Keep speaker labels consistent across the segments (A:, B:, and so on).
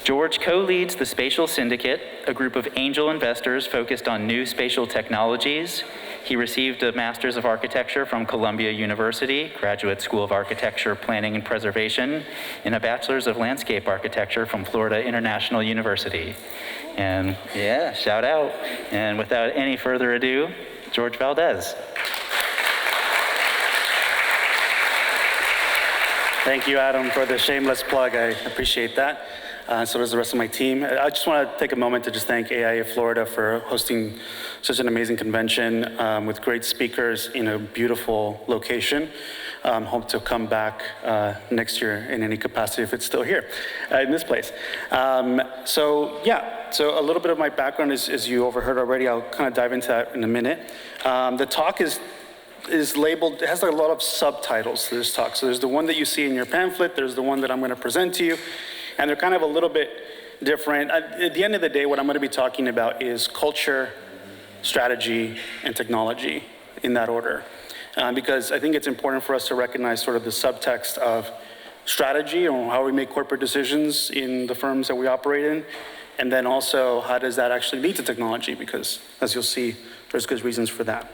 A: George co-leads the Spatial Syndicate, a group of angel investors focused on new spatial technologies. He received a Master's of Architecture from Columbia University, Graduate School of Architecture, Planning and Preservation, and a Bachelor's of Landscape Architecture from Florida International University. And yeah, shout out. And without any further ado, George Valdez.
B: Thank you, Adam, for the shameless plug. I appreciate that. So does the rest of my team. I just want to take a moment to just thank AIA Florida for hosting such an amazing convention with great speakers in a beautiful location. Hope to come back next year in any capacity if it's still here in this place. So a little bit of my background as you overheard already. I'll kind of dive into that in a minute. The talk is labeled, it has a lot of subtitles to this talk. So there's the one that you see in your pamphlet, there's the one that I'm going to present to you, and they're kind of a little bit different. At the end of the day, what I'm going to be talking about is culture, strategy, and technology in that order. Because I think it's important for us to recognize sort of the subtext of strategy and how we make corporate decisions in the firms that we operate in, and then also how does that actually lead to technology, because as you'll see, there's good reasons for that.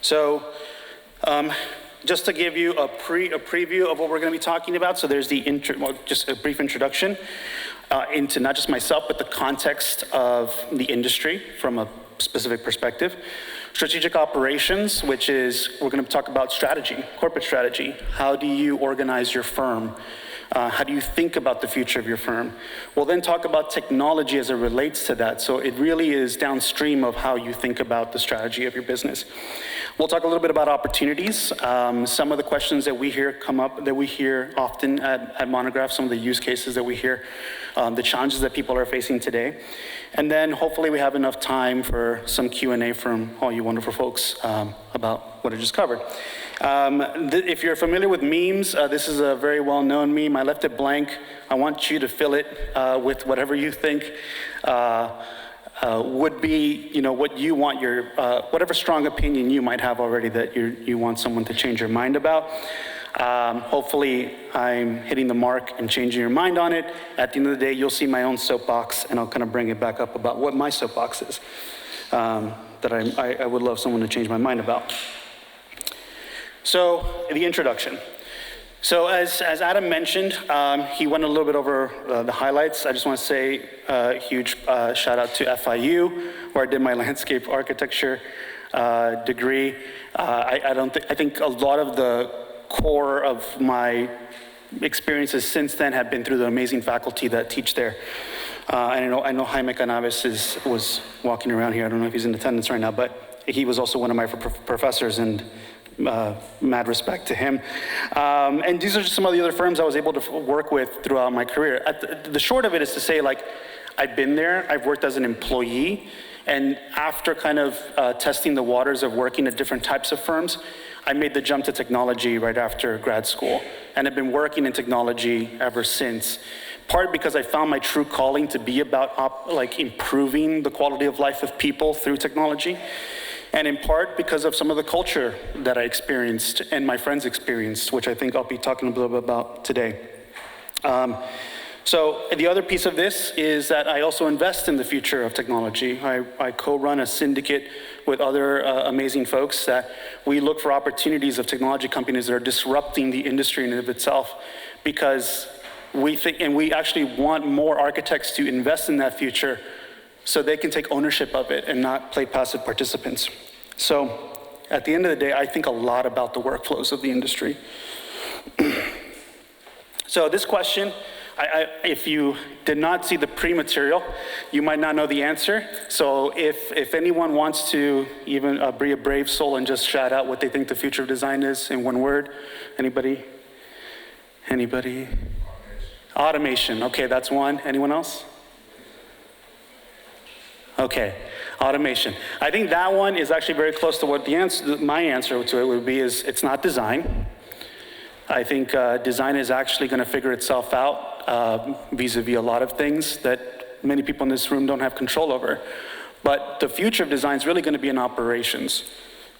B: So just to give you a preview of what we're going to be talking about, so there's just a brief introduction into not just myself, but the context of the industry from a specific perspective. Strategic operations, which is, we're going to talk about strategy, corporate strategy. How do you organize your firm? How do you think about the future of your firm? We'll then talk about technology as it relates to that. So it really is downstream of how you think about the strategy of your business. We'll talk a little bit about opportunities. Some of the questions that we hear come up, that we hear often at Monograph, some of the use cases that we hear, the challenges that people are facing today. And then hopefully we have enough time for some Q&A from all you wonderful folks about what I just covered. If you're familiar with memes, this is a very well-known meme. I left it blank. I want you to fill it with whatever you think would be, what you want your, whatever strong opinion you might have already that you want someone to change your mind about. Hopefully I'm hitting the mark and changing your mind on it. At the end of the day, you'll see my own soapbox, and I'll kind of bring it back up about what my soapbox is that I would love someone to change my mind about. So the introduction. So as Adam mentioned, he went a little bit over the highlights. I just want to say a huge shout out to FIU, where I did my landscape architecture degree. I think a lot of the core of my experiences since then have been through the amazing faculty that teach there. I know Jaime Canaves was walking around here. I don't know if he's in attendance right now, but he was also one of my professors, and mad respect to him. And these are just some of the other firms I was able to work with throughout my career. The short of it is to say, I've been there, I've worked as an employee, and after kind of testing the waters of working at different types of firms, I made the jump to technology right after grad school, and have been working in technology ever since. Part because I found my true calling to be about improving the quality of life of people through technology, and in part because of some of the culture that I experienced and my friends experienced, which I think I'll be talking a little bit about today. So the other piece of this is that I also invest in the future of technology. I co-run a syndicate with other amazing folks that we look for opportunities of technology companies that are disrupting the industry in and of itself, because we think, and we actually want more architects to invest in that future so they can take ownership of it and not play passive participants. So at the end of the day, I think a lot about the workflows of the industry. So this question, if you did not see the pre-material, you might not know the answer. So if anyone wants to even be a brave soul and just shout out what they think the future of design is in one word, anybody? Anybody? Automation, okay, that's one. Anyone else? Okay, automation. I think that one is actually very close to what my answer to it would be is it's not design. I think design is actually going to figure itself out vis-a-vis a lot of things that many people in this room don't have control over. But the future of design is really going to be in operations.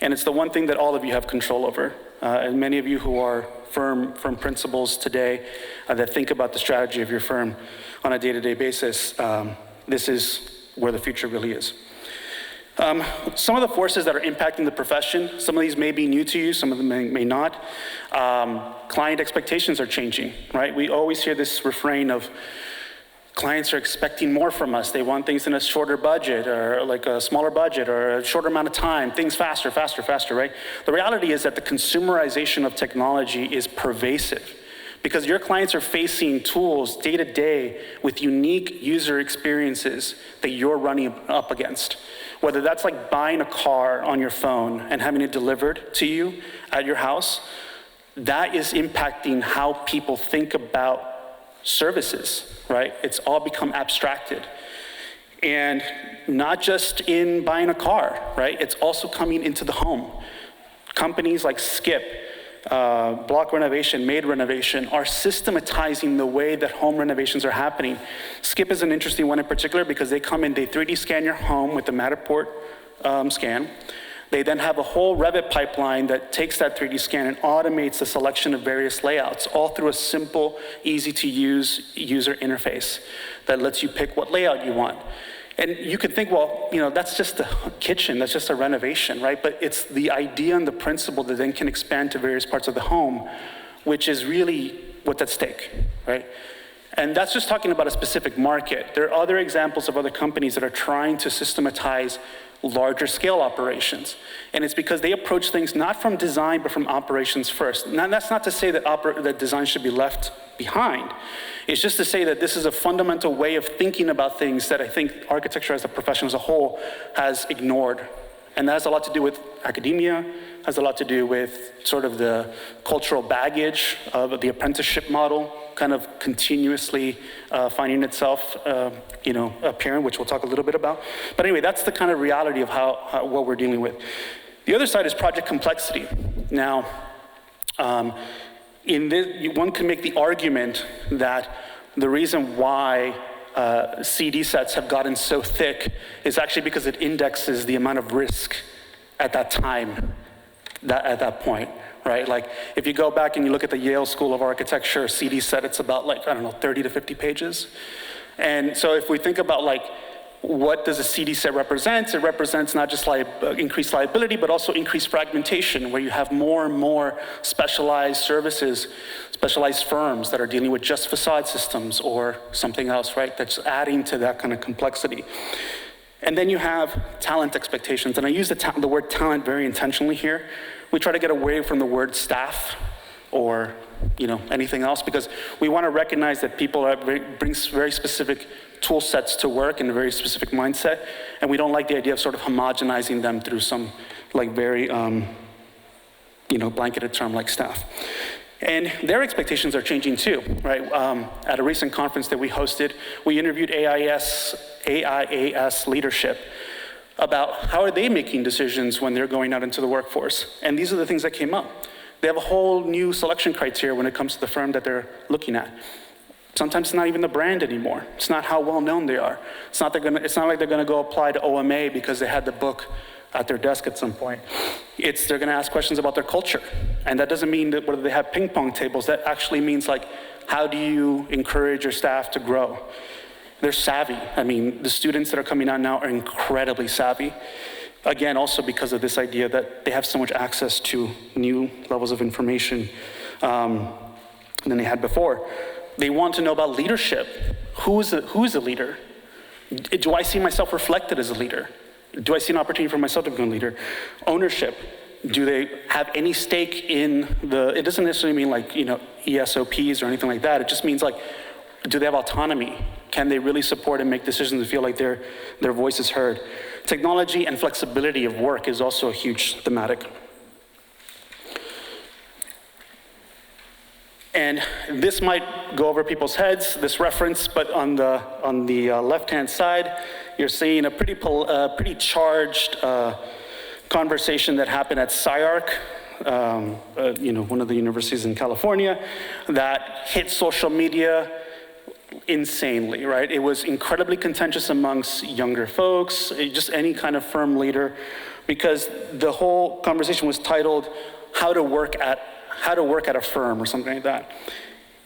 B: And it's the one thing that all of you have control over. And many of you who are firm principals today that think about the strategy of your firm on a day-to-day basis, this is where the future really is. Some of the forces that are impacting the profession, some of these may be new to you, some of them may not. Client expectations are changing, right? We always hear this refrain of clients are expecting more from us. They want things in a shorter budget, or like a smaller budget, or a shorter amount of time, things faster, right? The reality is that the consumerization of technology is pervasive, because your clients are facing tools day to day with unique user experiences that you're running up against. Whether that's like buying a car on your phone and having it delivered to you at your house, that is impacting how people think about services, right? It's all become abstracted. And not just in buying a car, right? It's also coming into the home. Companies like Skip, Block Renovation, Made Renovation are systematizing the way that home renovations are happening. Skip is an interesting one in particular because they come in, they 3D scan your home with the Matterport scan. They then have a whole Revit pipeline that takes that 3D scan and automates the selection of various layouts, all through a simple, easy-to-use user interface that lets you pick what layout you want. And you could think, well, that's just a kitchen, that's just a renovation, right? But it's the idea and the principle that then can expand to various parts of the home, which is really what's at stake, right? And that's just talking about a specific market. There are other examples of other companies that are trying to systematize larger scale operations. And it's because they approach things not from design, but from operations first. Now, that's not to say that design should be left behind. It's just to say that this is a fundamental way of thinking about things that I think architecture as a profession as a whole has ignored. And that has a lot to do with academia, has a lot to do with sort of the cultural baggage of the apprenticeship model, kind of continuously finding itself, appearing, which we'll talk a little bit about. But anyway, that's the kind of reality of what we're dealing with. The other side is project complexity. Now, one can make the argument that the reason why CD sets have gotten so thick is actually because it indexes the amount of risk at that time, at that point, right? Like if you go back and you look at the Yale School of Architecture CD set, it's about 30 to 50 pages. And so if we think about what does a CD set represent? It represents not just increased liability, but also increased fragmentation, where you have more and more specialized services, specialized firms that are dealing with just facade systems or something else, right? That's adding to that kind of complexity. And then you have talent expectations. And I use the word talent very intentionally here. We try to get away from the word staff or anything else, because we want to recognize that people brings very specific tool sets to work in a very specific mindset, and we don't like the idea of sort of homogenizing them through some very blanketed term like staff. And their expectations are changing too, right? At a recent conference that we hosted, we interviewed AIAS leadership about how are they making decisions when they're going out into the workforce. And these are the things that came up. They have a whole new selection criteria when it comes to the firm that they're looking at. Sometimes it's not even the brand anymore. It's not how well known they are. It's not like they're gonna go apply to OMA because they had the book at their desk at some point. They're gonna ask questions about their culture. And that doesn't mean that whether they have ping pong tables, that actually means how do you encourage your staff to grow? They're savvy. I mean, the students that are coming out now are incredibly savvy. Again, also because of this idea that they have so much access to new levels of information than they had before. They want to know about leadership. Who's a leader? Do I see myself reflected as a leader? Do I see an opportunity for myself to become a leader? Ownership. Do they have any stake in it doesn't necessarily mean ESOPs or anything like that. It just means do they have autonomy? Can they really support and make decisions and feel like their voice is heard? Technology and flexibility of work is also a huge thematic. And this might go over people's heads, this reference, but on the left-hand side, you're seeing a pretty charged conversation that happened at SciArc, one of the universities in California, that hit social media insanely, right? It was incredibly contentious amongst younger folks, just any kind of firm leader because the whole conversation was titled how to work at a firm or something like that.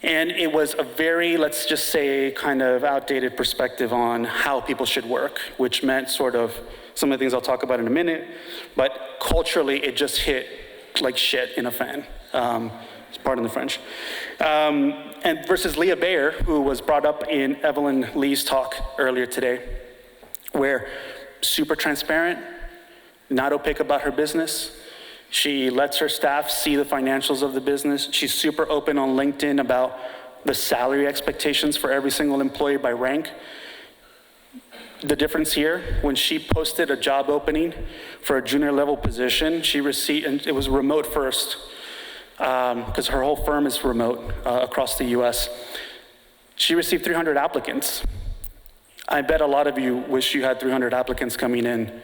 B: And it was a very, let's just say, kind of outdated perspective on how people should work, which meant sort of some of the things I'll talk about in a minute, but culturally it just hit like shit in a fan. Pardon the French. And versus Leah Bayer, who was brought up in Evelyn Lee's talk earlier today, where super transparent, not opaque about her business. She lets her staff see the financials of the business. She's super open on LinkedIn about the salary expectations for every single employee by rank. The difference here, when she posted a job opening for a junior level position, she received, and it was remote first, because her whole firm is remote across the US. She received 300 applicants. I bet a lot of you wish you had 300 applicants coming in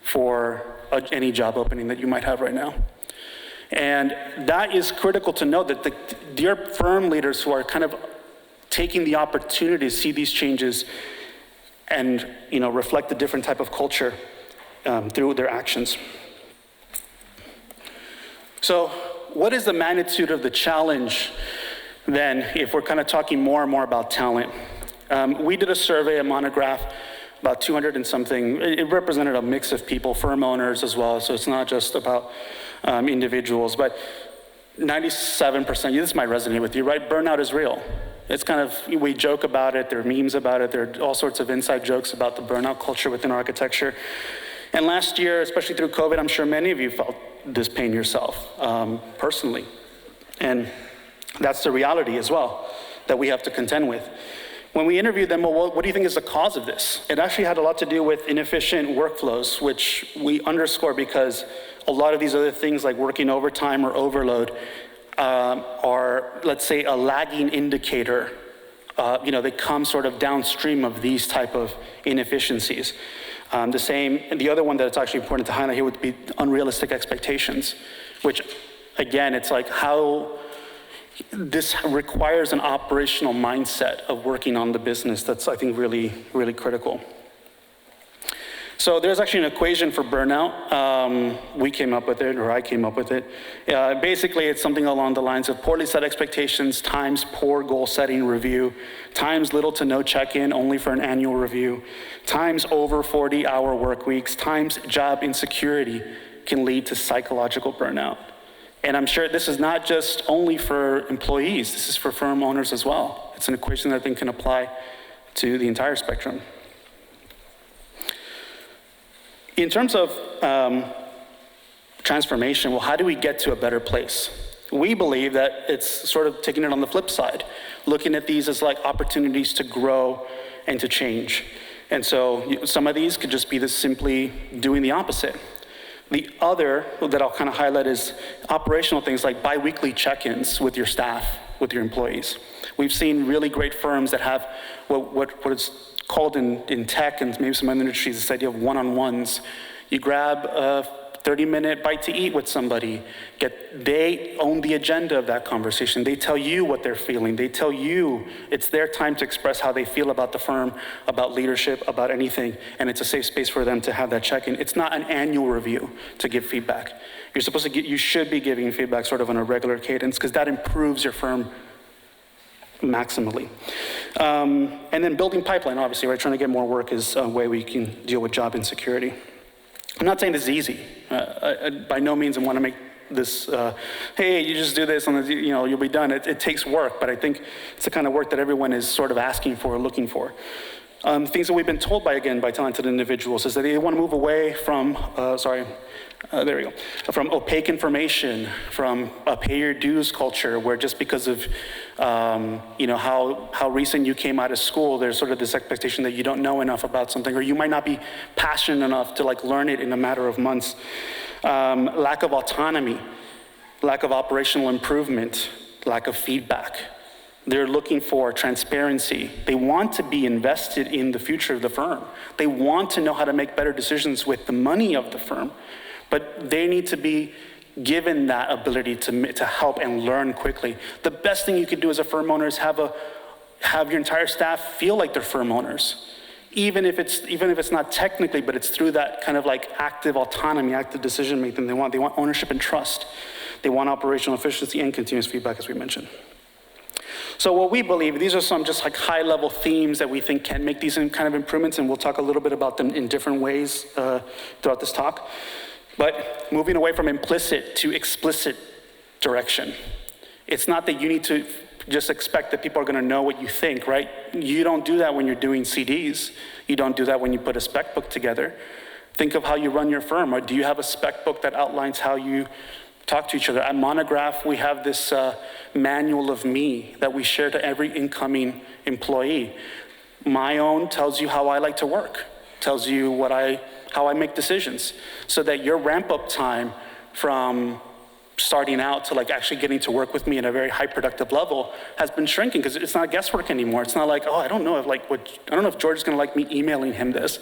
B: for any job opening that you might have right now. And that is critical to know that the dear firm leaders who are kind of taking the opportunity to see these changes and reflect a different type of culture through their actions. So what is the magnitude of the challenge then, if we're kind of talking more and more about talent? We did a survey, a monograph, about 200 and something. It represented a mix of people, firm owners as well, so it's not just about individuals, but 97%, this might resonate with you, right? Burnout is real. It's kind of, we joke about it, there are memes about it, there are all sorts of inside jokes about the burnout culture within architecture. And last year, especially through COVID, I'm sure many of you felt this pain yourself, personally. And that's the reality as well that we have to contend with. When we interviewed them, well, what do you think is the cause of this? It actually had a lot to do with inefficient workflows, which we underscore because a lot of these other things like working overtime or overload are, let's say, a lagging indicator. They come sort of downstream of these type of inefficiencies. The other one that it's actually important to highlight here would be unrealistic expectations, which again, it's like how this requires an operational mindset of working on the business that's, I think, really, really critical. So there's actually an equation for burnout. We came up with it, or I came up with it. Basically, it's something along the lines of poorly set expectations times poor goal setting review, times little to no check-in only for an annual review, times over 40-hour work weeks, times job insecurity can lead to psychological burnout. And I'm sure this is not just only for employees, this is for firm owners as well. It's an equation that I think can apply to the entire spectrum. In terms of transformation, well, how do we get to a better place? We believe that it's sort of taking it on the flip side, looking at these as like opportunities to grow and to change. And so some of these could just be this simply doing the opposite. The other that I'll kind of highlight is operational things like bi-weekly check-ins with your staff, with your employees. We've seen really great firms that have what is called in tech and maybe some other industries, this idea of one-on-ones. You grab a 30-minute bite to eat with somebody. They own the agenda of that conversation. They tell you what they're feeling. They tell you it's their time to express how they feel about the firm, about leadership, about anything, and it's a safe space for them to have that check-in. It's not an annual review to give feedback. You should be giving feedback sort of on a regular cadence because that improves your firm maximally. And then building pipeline, obviously, right? Trying to get more work is a way we can deal with job insecurity. I'm not saying this is easy. By no means I want to make this, hey, you just do this and you'll be done. It takes work, but I think it's the kind of work that everyone is sort of asking for or looking for. Things that we've been told by talented individuals is that they want to move away from, from opaque information, from a pay your dues culture, where just because of, how recent you came out of school, there's sort of this expectation that you don't know enough about something, or you might not be passionate enough to learn it in a matter of months. Lack of autonomy, lack of operational improvement, lack of feedback. They're looking for transparency. They want to be invested in the future of the firm. They want to know how to make better decisions with the money of the firm, but they need to be given that ability to help and learn quickly. The best thing you could do as a firm owner is have your entire staff feel like they're firm owners. even if it's not technically, but it's through that kind of like active autonomy, active decision making they want. They want ownership and trust. They want operational efficiency and continuous feedback, as we mentioned. So what we believe, these are some just like high level themes that we think can make these kind of improvements, and we'll talk a little bit about them in different ways throughout this talk. But moving away from implicit to explicit direction. It's not that you need to just expect that people are gonna know what you think, right? You don't do that when you're doing CDs. You don't do that when you put a spec book together. Think of how you run your firm, or do you have a spec book that outlines how you talk to each other? At Monograph, we have this manual of me that we share to every incoming employee. My own tells you how I like to work, tells you how I make decisions, so that your ramp up time from starting out to like actually getting to work with me at a very high productive level has been shrinking, because it's not guesswork anymore. It's not like, oh, I don't know if George is gonna like me emailing him this.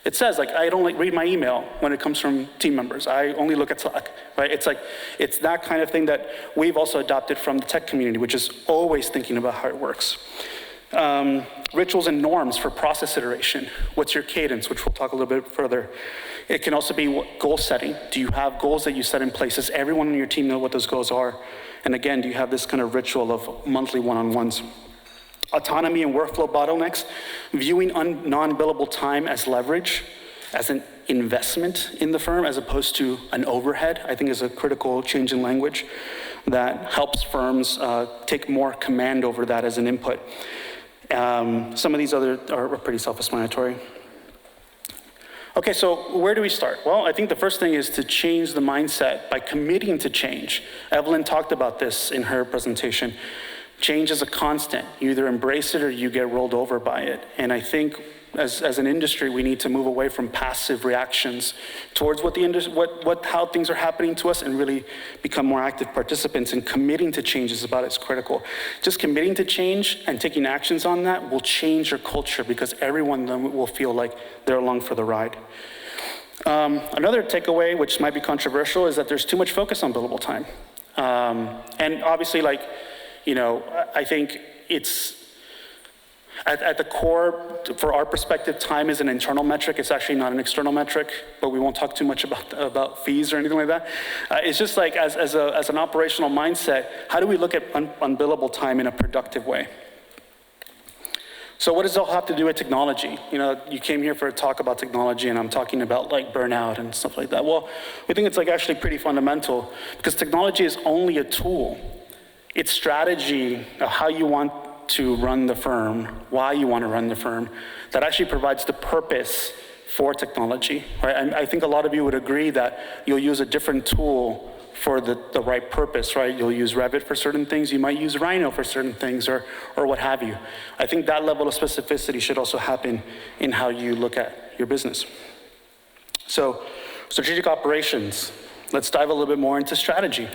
B: It says like, I don't read my email when it comes from team members. I only look at Slack, right? It's that kind of thing that we've also adopted from the tech community, which is always thinking about how it works. Rituals and norms for process iteration. What's your cadence, which we'll talk a little bit further. It can also be goal setting. Do you have goals that you set in place? Does everyone on your team know what those goals are? And again, do you have this kind of ritual of monthly one-on-ones? Autonomy and workflow bottlenecks. Viewing non-billable time as leverage, as an investment in the firm, as opposed to an overhead, I think is a critical change in language that helps firms take more command over that as an input. Some of these other are pretty self-explanatory. Okay, so where do we start? Well, I think the first thing is to change the mindset by committing to change. Evelyn talked about this in her presentation. Change is a constant. You either embrace it or you get rolled over by it. And I think as an industry, we need to move away from passive reactions towards how things are happening to us, and really become more active participants. And committing to change is about as critical. Just committing to change and taking actions on that will change your culture, because everyone then will feel like they're along for the ride. Another takeaway, which might be controversial, is that there's too much focus on billable time. And obviously, I think it's, at the core, for our perspective, time is an internal metric. It's actually not an external metric, but we won't talk too much about fees or anything like that. It's just like, as an operational mindset, how do we look at unbillable time in a productive way? So what does it all have to do with technology? You came here for a talk about technology, and I'm talking about like burnout and stuff like that. Well, we think it's like actually pretty fundamental, because technology is only a tool. It's strategy of how you want to run the firm, why you want to run the firm, that actually provides the purpose for technology, right? And I think a lot of you would agree that you'll use a different tool for the right purpose, right? You'll use Revit for certain things, you might use Rhino for certain things, or what have you. I think that level of specificity should also happen in how you look at your business. So, strategic operations. Let's dive a little bit more into strategy.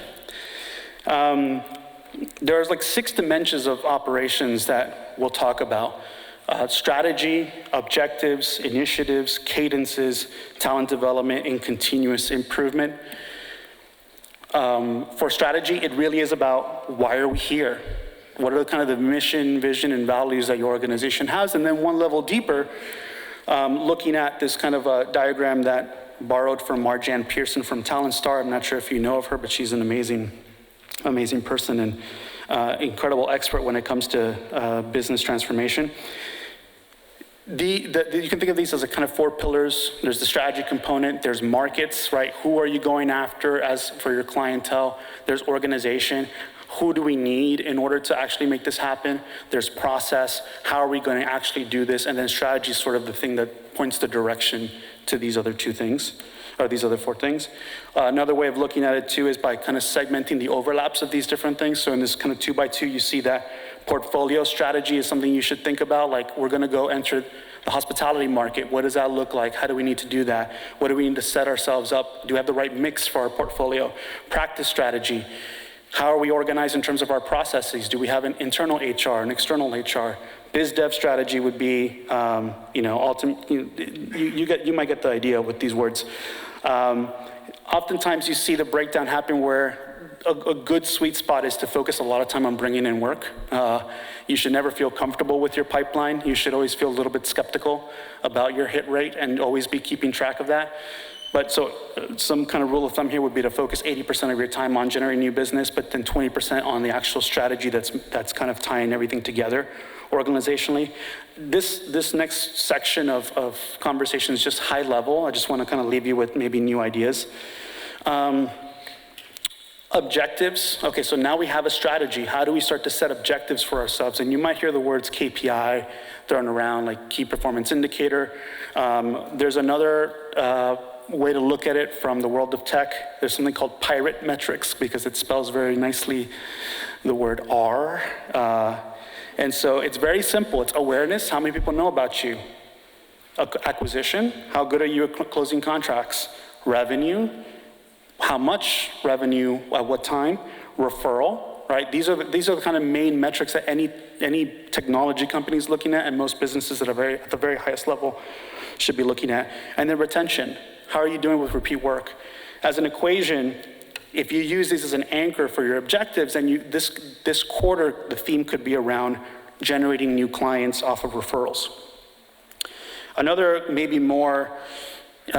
B: There's like 6 dimensions of operations that we'll talk about. Strategy, objectives, initiatives, cadences, talent development, and continuous improvement. For strategy, it really is about, why are we here? What are the mission, vision, and values that your organization has? And then one level deeper, looking at this kind of a diagram that borrowed from Marjan Pearson from Talent Star. I'm not sure if you know of her, but she's an amazing person and incredible expert when it comes to business transformation. You can think of these as a kind of 4 pillars. There's the strategy component, there's markets, right? Who are you going after as for your clientele? There's organization. Who do we need in order to actually make this happen? There's process. How are we going to actually do this? And then strategy is sort of the thing that points the direction to these other 2 things, or these other 4 things. Another way of looking at it too is by kind of segmenting the overlaps of these different things. So in this kind of 2x2, you see that portfolio strategy is something you should think about. Like, we're gonna go enter the hospitality market. What does that look like? How do we need to do that? What do we need to set ourselves up? Do we have the right mix for our portfolio? Practice strategy. How are we organized in terms of our processes? Do we have an internal HR, an external HR? Biz dev strategy would be, you might get the idea with these words. Oftentimes you see the breakdown happen where a good sweet spot is to focus a lot of time on bringing in work. You should never feel comfortable with your pipeline. You should always feel a little bit skeptical about your hit rate and always be keeping track of that. But so some kind of rule of thumb here would be to focus 80% of your time on generating new business, but then 20% on the actual strategy that's kind of tying everything together organizationally. This next section of conversation is just high level. I just want to kind of leave you with maybe new ideas. Objectives. Okay, so now we have a strategy. How do we start to set objectives for ourselves? And you might hear the words KPI thrown around, like key performance indicator. There's another way to look at it from the world of tech. There's something called pirate metrics, because it spells very nicely the word R. And so it's very simple. It's awareness. How many people know about you? Acquisition. How good are you at closing contracts? Revenue. How much revenue at what time? Referral, right? These are the kind of main metrics that any technology company is looking at, and most businesses at the very highest level should be looking at. And then retention. How are you doing with repeat work? As an equation, if you use these as an anchor for your objectives, then this quarter, the theme could be around generating new clients off of referrals. Another maybe more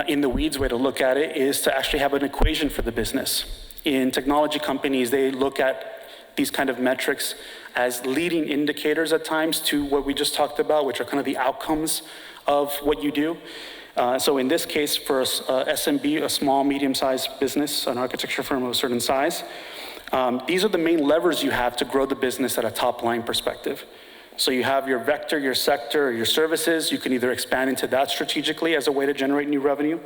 B: in the weeds way to look at it is to actually have an equation for the business. In technology companies, they look at these kind of metrics as leading indicators at times to what we just talked about, which are kind of the outcomes of what you do. So in this case, for a SMB, a small, medium-sized business, an architecture firm of a certain size, these are the main levers you have to grow the business at a top-line perspective. So you have your vector, your sector, your services. You can either expand into that strategically as a way to generate new revenue.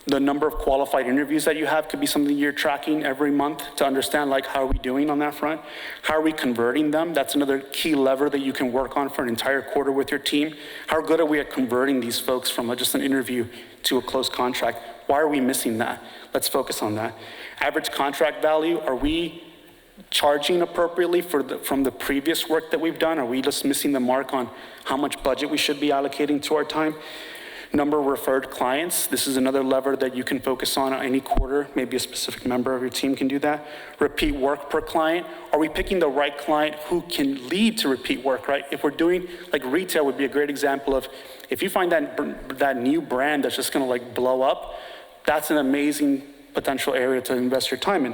B: The number of qualified interviews that you have could be something you're tracking every month to understand, like, how are we doing on that front? How are we converting them? That's another key lever that you can work on for an entire quarter with your team. How good are we at converting these folks from just an interview to a closed contract? Why are we missing that? Let's focus on that. Average contract value, are we charging appropriately from the previous work that we've done? Are we just missing the mark on how much budget we should be allocating to our time? Number of referred clients. This is another lever that you can focus on any quarter. Maybe a specific member of your team can do that. Repeat work per client. Are we picking the right client who can lead to repeat work, right? If we're doing, like, retail would be a great example of, if you find that new brand that's just gonna like blow up, that's an amazing potential area to invest your time in.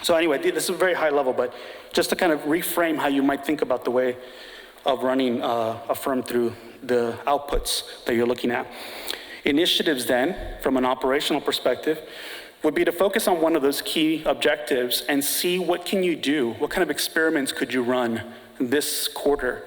B: So anyway, this is very high level, but just to kind of reframe how you might think about the way of running a firm through the outputs that you're looking at. Initiatives then, from an operational perspective, would be to focus on one of those key objectives and see what can you do, what kind of experiments could you run this quarter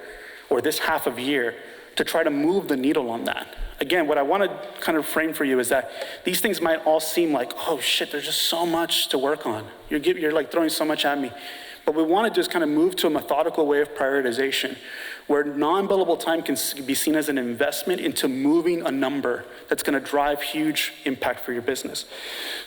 B: or this half of year to try to move the needle on that. Again, what I want to kind of frame for you is that these things might all seem like, oh shit, there's just so much to work on. You're like throwing so much at me. But we want to just kind of move to a methodical way of prioritization where non-billable time can be seen as an investment into moving a number that's going to drive huge impact for your business.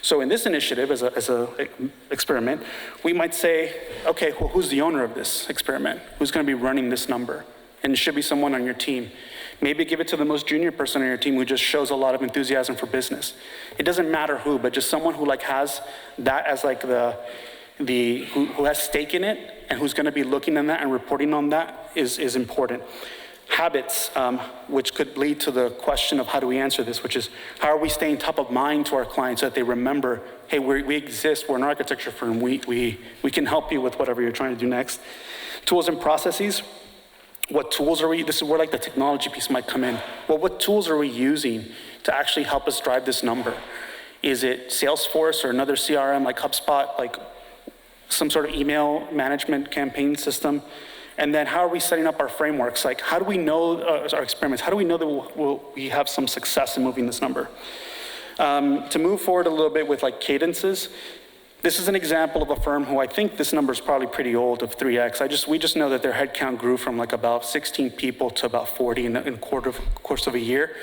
B: So in this initiative, as a experiment, we might say, okay, well, who's the owner of this experiment? Who's going to be running this number? And it should be someone on your team. Maybe give it to the most junior person on your team who just shows a lot of enthusiasm for business. It doesn't matter who, but just someone who like has that as like who has stake in it and who's going to be looking at that and reporting on that is important. Habits, which could lead to the question of how do we answer this, which is how are we staying top of mind to our clients so that they remember, hey, we exist, we're an architecture firm, we can help you with whatever you're trying to do next. Tools and processes. What tools are we, this is where like the technology piece might come in. Well, what tools are we using to actually help us drive this number? Is it Salesforce or another CRM like HubSpot, like some sort of email management campaign system? And then how are we setting up our frameworks? Like how do we know, our experiments, how do we know that we have some success in moving this number? To move forward a little bit with like cadences, this is an example of a firm who I think this number is probably pretty old of 3X. We just know that their headcount grew from like about 16 people to about 40 in the course of a year.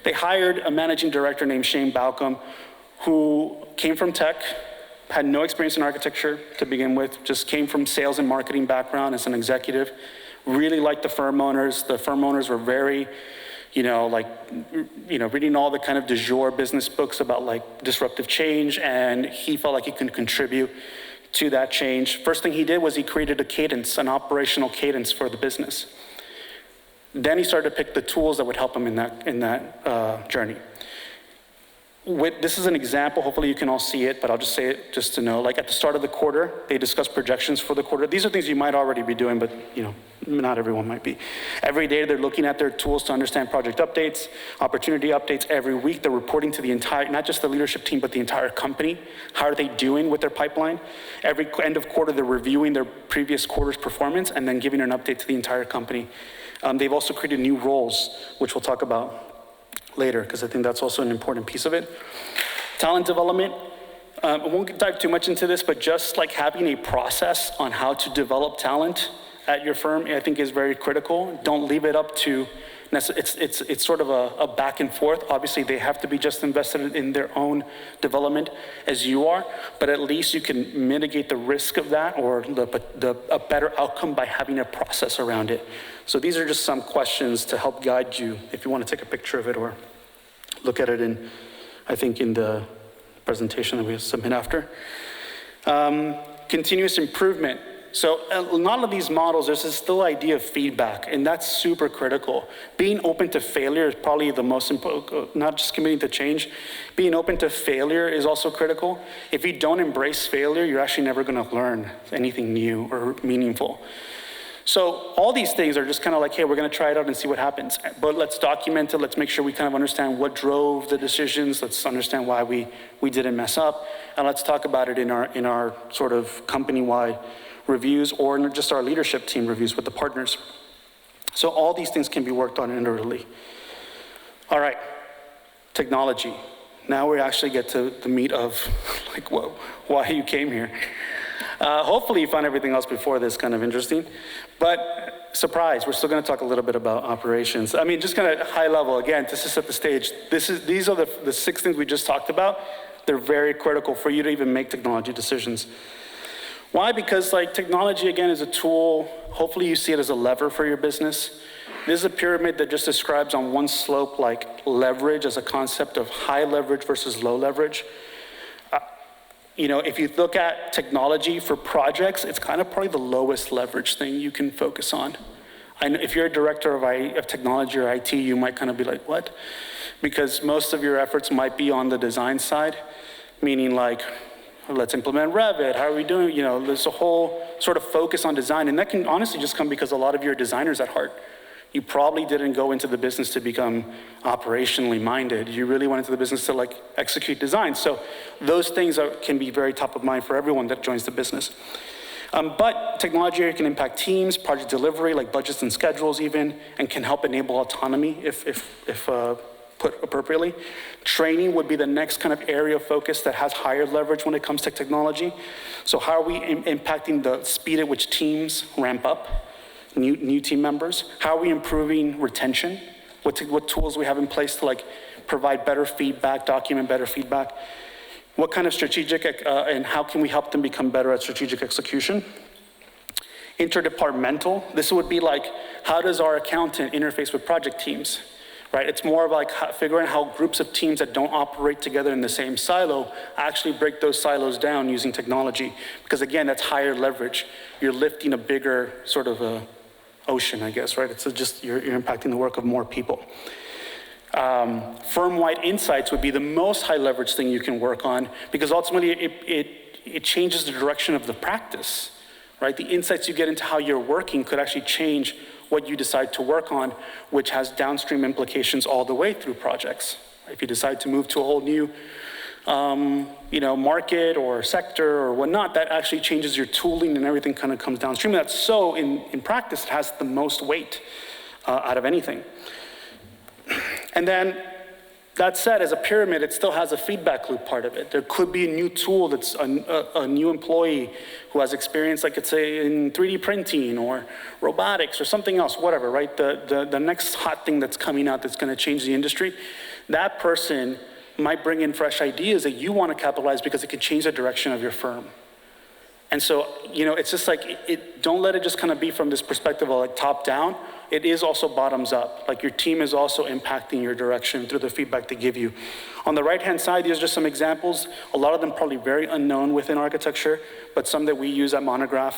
B: They hired a managing director named Shane Balcom, who came from tech, had no experience in architecture to begin with, just came from sales and marketing background as an executive, really liked the firm owners. The firm owners were very reading all the kind of du jour business books about like disruptive change, and he felt like he could contribute to that change. First thing he did was he created a cadence, an operational cadence for the business. Then he started to pick the tools that would help him in that journey. This is an example, hopefully you can all see it, but I'll just say it just to know. Like at the start of the quarter, they discuss projections for the quarter. These are things you might already be doing, but not everyone might be. Every day they're looking at their tools to understand project updates, opportunity updates. Every week they're reporting to the entire, not just the leadership team, but the entire company. How are they doing with their pipeline? Every end of quarter they're reviewing their previous quarter's performance and then giving an update to the entire company. They've also created new roles, which we'll talk about later, because I think that's also an important piece of it. Talent development, I won't dive too much into this, but just like having a process on how to develop talent at your firm, I think is very critical. Don't leave it up to, it's sort of a back and forth. Obviously they have to be just invested in their own development as you are, but at least you can mitigate the risk of that or a better outcome by having a process around it. So these are just some questions to help guide you if you want to take a picture of it or look at it in the presentation that we submit after. Continuous improvement. So a lot of these models, there's this still idea of feedback, and that's super critical. Being open to failure is probably the most important, not just committing to change. Being open to failure is also critical. If you don't embrace failure, you're actually never gonna learn anything new or meaningful. So all these things are just kind of like, hey, we're gonna try it out and see what happens. But let's document it, let's make sure we kind of understand what drove the decisions, let's understand why we didn't mess up, and let's talk about it in our sort of company-wide reviews or just our leadership team reviews with the partners. So all these things can be worked on iteratively. All right, technology. Now we actually get to the meat of like why you came here. Hopefully you found everything else before this kind of interesting, but surprise, we're still gonna talk a little bit about operations. I mean, just kind of high level, again, to set the stage, these are the 6 things we just talked about. They're very critical for you to even make technology decisions. Why? Because like technology, again, is a tool. Hopefully you see it as a lever for your business. This is a pyramid that just describes on one slope like leverage as a concept of high leverage versus low leverage. If you look at technology for projects, it's kind of probably the lowest leverage thing you can focus on. I know if you're a director of technology or IT, you might kind of be like, what? Because most of your efforts might be on the design side, meaning like, let's implement Revit, how are we doing? There's a whole sort of focus on design, and that can honestly just come because a lot of you are designers at heart. You probably didn't go into the business to become operationally minded. You really went into the business to like execute design. So those things can be very top of mind for everyone that joins the business. But technology can impact teams, project delivery, like budgets and schedules even, and can help enable autonomy if put appropriately. Training would be the next kind of area of focus that has higher leverage when it comes to technology. So how are we impacting the speed at which teams ramp up, new team members? How are we improving retention? What tools we have in place to like provide better feedback, document better feedback? What kind of strategic, and how can we help them become better at strategic execution? Interdepartmental, this would be like, how does our accountant interface with project teams? Right, it's more of like figuring out how groups of teams that don't operate together in the same silo actually break those silos down using technology. Because again, that's higher leverage. You're lifting a bigger sort of a ocean, I guess, right? It's just, you're impacting the work of more people. Firm-wide insights would be the most high leverage thing you can work on because ultimately it changes the direction of the practice, right? The insights you get into how you're working could actually change what you decide to work on, which has downstream implications all the way through projects. If you decide to move to a whole new market or sector or whatnot, that actually changes your tooling and everything kind of comes downstream. That's so, in practice, it has the most weight out of anything. And then, that said, as a pyramid, it still has a feedback loop part of it. There could be a new tool that's a new employee who has experience, like let's say in 3D printing or robotics or something else, whatever, right? The next hot thing that's coming out that's gonna change the industry, that person might bring in fresh ideas that you wanna capitalize because it could change the direction of your firm. And so, it's just like, don't let it just kind of be from this perspective of like top down. it is also bottoms up. Like your team is also impacting your direction through the feedback they give you. On the right-hand side, these are just some examples. A lot of them probably very unknown within architecture, but some that we use at Monograph,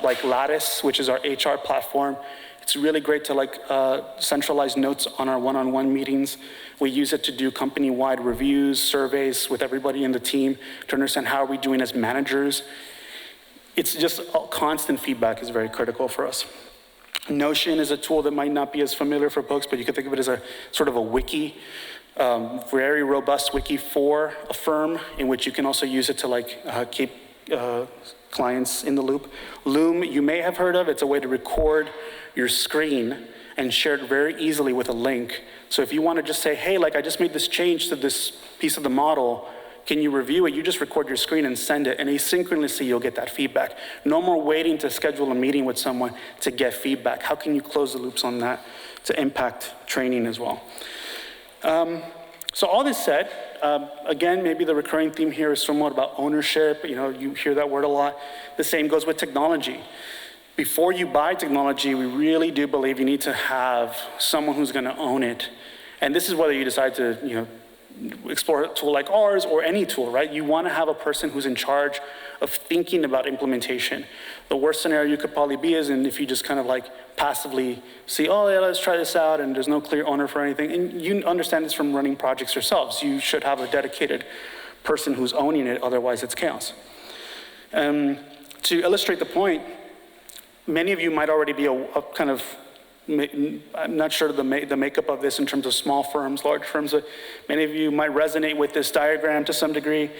B: like Lattice, which is our HR platform. It's really great to centralize notes on our one-on-one meetings. We use it to do company-wide reviews, surveys with everybody in the team to understand how are we doing as managers. It's just constant feedback is very critical for us. Notion is a tool that might not be as familiar for folks, but you can think of it as a sort of a wiki, very robust wiki for a firm in which you can also use it to keep clients in the loop. Loom, you may have heard of. It's a way to record your screen and share it very easily with a link. So if you want to just say, hey, I just made this change to this piece of the model, can you review it? You just record your screen and send it, and asynchronously you'll get that feedback. No more waiting to schedule a meeting with someone to get feedback. How can you close the loops on that to impact training as well? So all this said, again, maybe the recurring theme here is somewhat about ownership. You hear that word a lot. The same goes with technology. Before you buy technology, we really do believe you need to have someone who's going to own it. And this is whether you decide to, explore a tool like ours or any tool, right? You want to have a person who's in charge of thinking about implementation. The worst scenario you could probably be is if you just kind of passively see, oh yeah, let's try this out, and there's no clear owner for anything. And you understand this from running projects yourselves. You should have a dedicated person who's owning it, otherwise it's chaos. To illustrate the point, many of you might already be a kind of, I'm not sure the makeup of this in terms of small firms, large firms. Many of you might resonate with this diagram to some degree.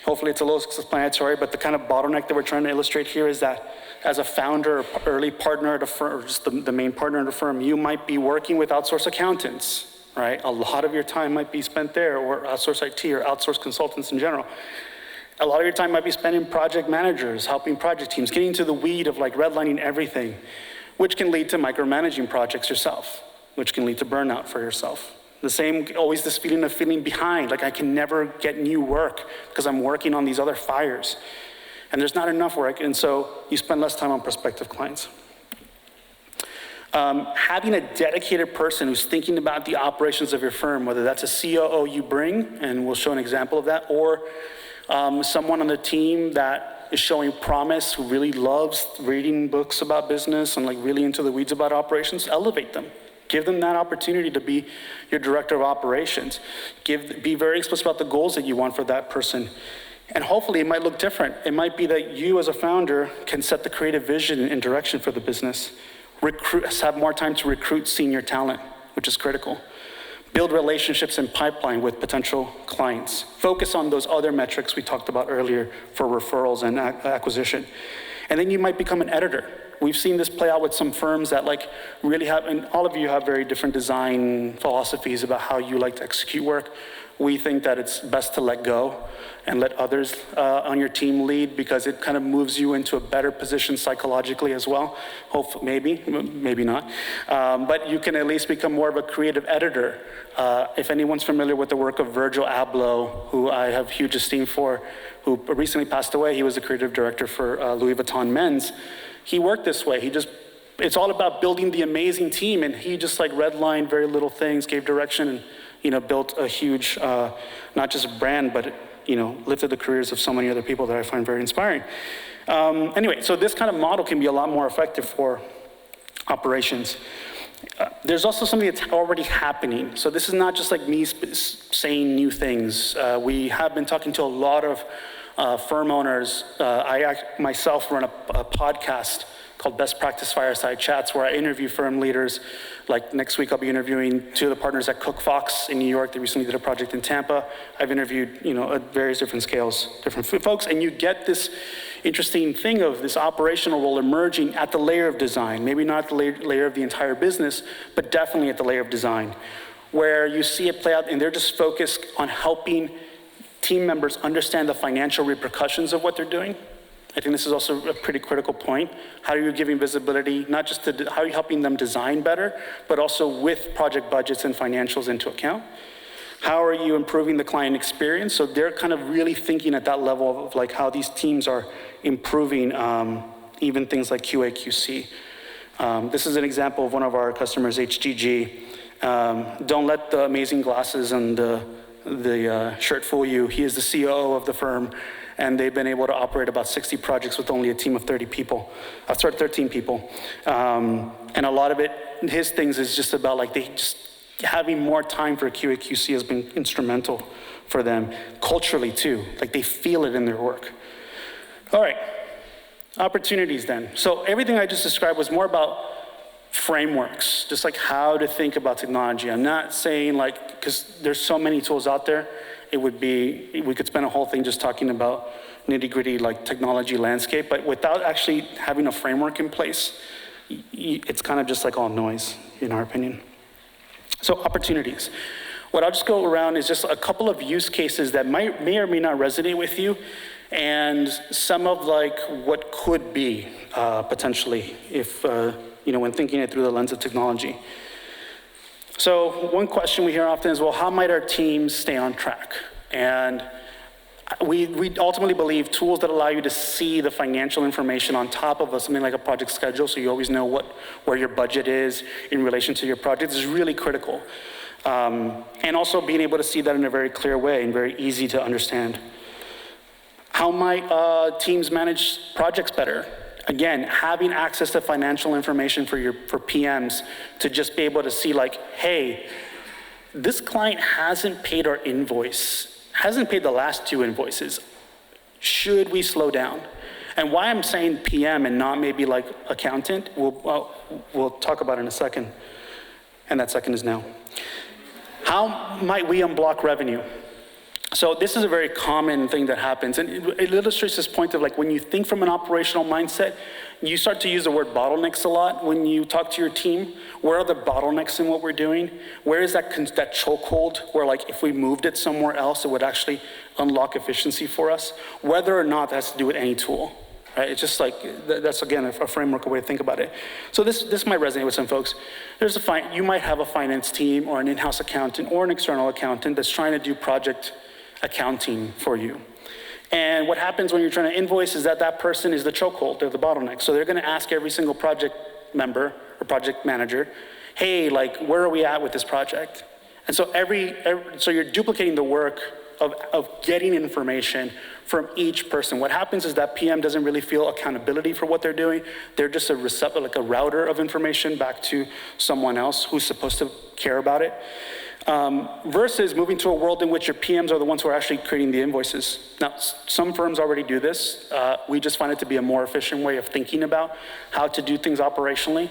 B: Hopefully it's a little explanatory, but the kind of bottleneck that we're trying to illustrate here is that as a founder or early partner at a firm, or just the main partner at a firm, you might be working with outsourced accountants, right? A lot of your time might be spent there, or outsourced IT or outsourced consultants in general. A lot of your time might be spent in project managers, helping project teams, getting to the weed of redlining everything, which can lead to micromanaging projects yourself, which can lead to burnout for yourself. The same, always this feeling of feeling behind, I can never get new work because I'm working on these other fires. And there's not enough work, and so you spend less time on prospective clients. Having a dedicated person who's thinking about the operations of your firm, whether that's a COO you bring, and we'll show an example of that, or someone on the team that is showing promise, who really loves reading books about business and really into the weeds about operations, elevate them. Give them that opportunity to be your director of operations. Be very explicit about the goals that you want for that person. And hopefully it might look different. It might be that you as a founder can set the creative vision and direction for the business. Have more time to recruit senior talent, which is critical. Build relationships and pipeline with potential clients. Focus on those other metrics we talked about earlier for referrals and acquisition. And then you might become an editor. We've seen this play out with some firms that really have, and all of you have very different design philosophies about how you like to execute work. We think that it's best to let go and let others on your team lead, because it kind of moves you into a better position psychologically as well. Hopefully, maybe not. But you can at least become more of a creative editor. If anyone's familiar with the work of Virgil Abloh, who I have huge esteem for, who recently passed away, he was the creative director for Louis Vuitton Men's. He worked this way. It's all about building the amazing team, and he just redlined very little things, gave direction, and built a huge, not just a brand, but lifted the careers of so many other people that I find very inspiring. Anyway, so this kind of model can be a lot more effective for operations. There's also something that's already happening. So this is not just me saying new things. We have been talking to a lot of firm owners. I myself run a podcast called Best Practice Fireside Chats, where I interview firm leaders. Next week, I'll be interviewing two of the partners at Cook Fox in New York. They recently did a project in Tampa. I've interviewed, at various different scales, different folks, and you get this interesting thing of this operational role emerging at the layer of design. Maybe not at the layer of the entire business, but definitely at the layer of design, where you see it play out, and they're just focused on helping team members understand the financial repercussions of what they're doing. I think this is also a pretty critical point. How are you giving visibility, not just to how are you helping them design better, but also with project budgets and financials into account? How are you improving the client experience? So they're kind of really thinking at that level of how these teams are improving even things like QA, QC. This is an example of one of our customers, HGG. Don't let the amazing glasses and the shirt fool you. He is the COO of the firm, and they've been able to operate about 60 projects with only a team of 13 people. And a lot of it, his things is just about like having more time for QA/QC has been instrumental for them culturally too. Like they feel it in their work. All right, opportunities then. So everything I just described was more about frameworks, just like how to think about technology. I'm not saying like, because there's so many tools out there, we could spend a whole thing just talking about nitty-gritty like technology landscape, but without actually having a framework in place, it's kind of just like all noise, in our opinion. So opportunities. What I'll just go around is just a couple of use cases that may or may not resonate with you, and some of like what could be potentially if, when thinking it through the lens of technology. So one question we hear often is, well, how might our teams stay on track? And we ultimately believe tools that allow you to see the financial information on top of something like a project schedule, so you always know where your budget is in relation to your project, is really critical. And also being able to see that in a very clear way and very easy to understand. How might teams manage projects better? Again, having access to financial information for PMs to just be able to see like, hey, this client hasn't paid our invoice, hasn't paid the last 2 invoices. Should we slow down? And why I'm saying PM and not maybe like accountant, we'll talk about in a second. And that second is now. How might we unblock revenue? So this is a very common thing that happens, and it illustrates this point of like when you think from an operational mindset, you start to use the word bottlenecks a lot when you talk to your team. Where are the bottlenecks in what we're doing? Where is that chokehold where like if we moved it somewhere else, it would actually unlock efficiency for us? Whether or not that has to do with any tool, right? It's just like, that's again a framework, a way to think about it. So this might resonate with some folks. You might have a finance team or an in-house accountant or an external accountant that's trying to do project accounting for you. And what happens when you're trying to invoice is that person is the chokehold, they're the bottleneck. So they're gonna ask every single project member or project manager, hey, like, where are we at with this project? And so so you're duplicating the work of getting information from each person. What happens is that PM doesn't really feel accountability for what they're doing. They're just a router of information back to someone else who's supposed to care about it. Versus moving to a world in which your PMs are the ones who are actually creating the invoices. Now, some firms already do this. We just find it to be a more efficient way of thinking about how to do things operationally.